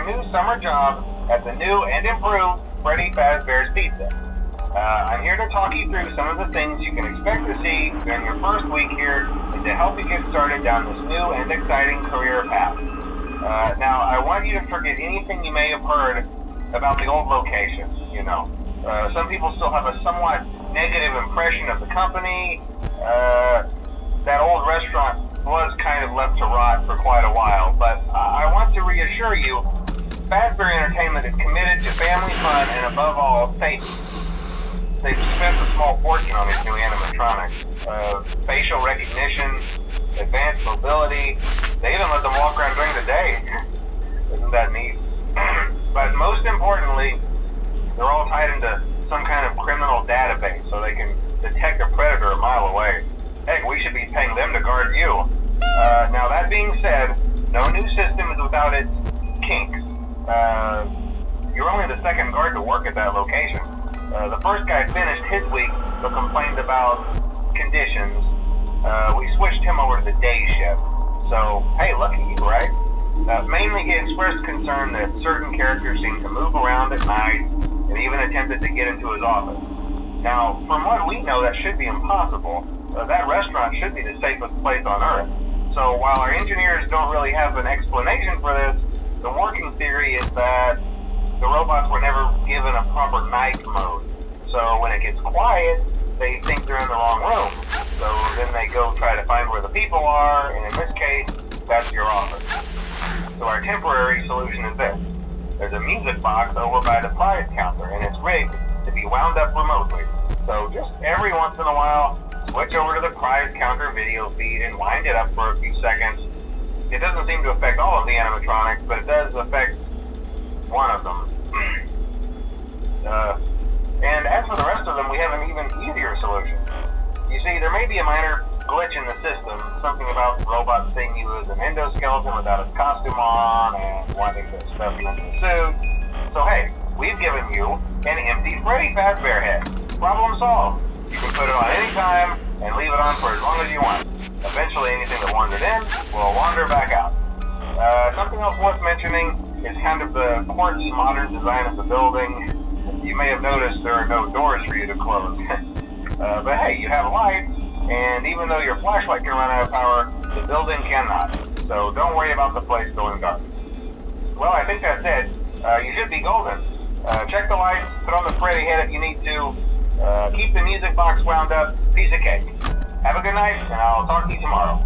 new summer job at the new and improved Freddy Fazbear's Pizza. I'm here to talk you through some of the things you can expect to see during your first week here and to help you get started down this new and exciting career path. Now, I want you to forget anything you may have heard about the old location, you know. Some people still have a somewhat negative impression of the company. That old restaurant was kind of left to rot for quite a while, but I want to reassure you, Fazbear Entertainment is committed to family fun and above all, safety. They've spent a small fortune on these new animatronics. Facial recognition, advanced mobility, they even let them walk around during the day. Isn't that neat? But most importantly, they're all tied into some kind of criminal database so they can detect a predator a mile away. Heck, we should be paying them to guard you. Now that being said, no new system is without its kinks. You're only the second guard to work at that location. The first guy finished his week but complained about conditions. We switched him over to the day shift. So, hey, lucky you, right? Mainly he expressed concern that certain characters seemed to move around at night and even attempted to get into his office. Now, from what we know, that should be impossible. That restaurant should be the safest place on Earth. So while our engineers don't really have an explanation for this, the working theory is that the robots were never given a proper night mode. So when it gets quiet, they think they're in the wrong room. So then they go try to find where the people are, and in this case, that's your office. So our temporary solution is this. There's a music box over by the prize counter, and it's rigged to be wound up remotely. So just every once in a while, switch over to the prize counter video feed and wind it up for a few seconds. It doesn't seem to affect all of the animatronics, but it does affect one of them. And as for the rest of them, we have an even easier solution. You see, there may be a minor glitch in the system, something about the robot seeing you as an endoskeleton without his costume on and wanting to stuff you into the suit. So hey, we've given you an empty Freddy Fazbear head. Problem solved. You can put it on any time and leave it on for as long as you want. Eventually anything that wandered in will wander back out. Something else worth mentioning is kind of the quirky modern design of the building. You may have noticed there are no doors for you to close. But hey, you have lights, and even though your flashlight can run out of power, the building cannot. So don't worry about the place going dark. Well, I think that's it. You should be golden. Check the lights, put on the Freddy head if you need to. Keep the music box wound up. Piece of cake. Have a good night, and I'll talk to you tomorrow.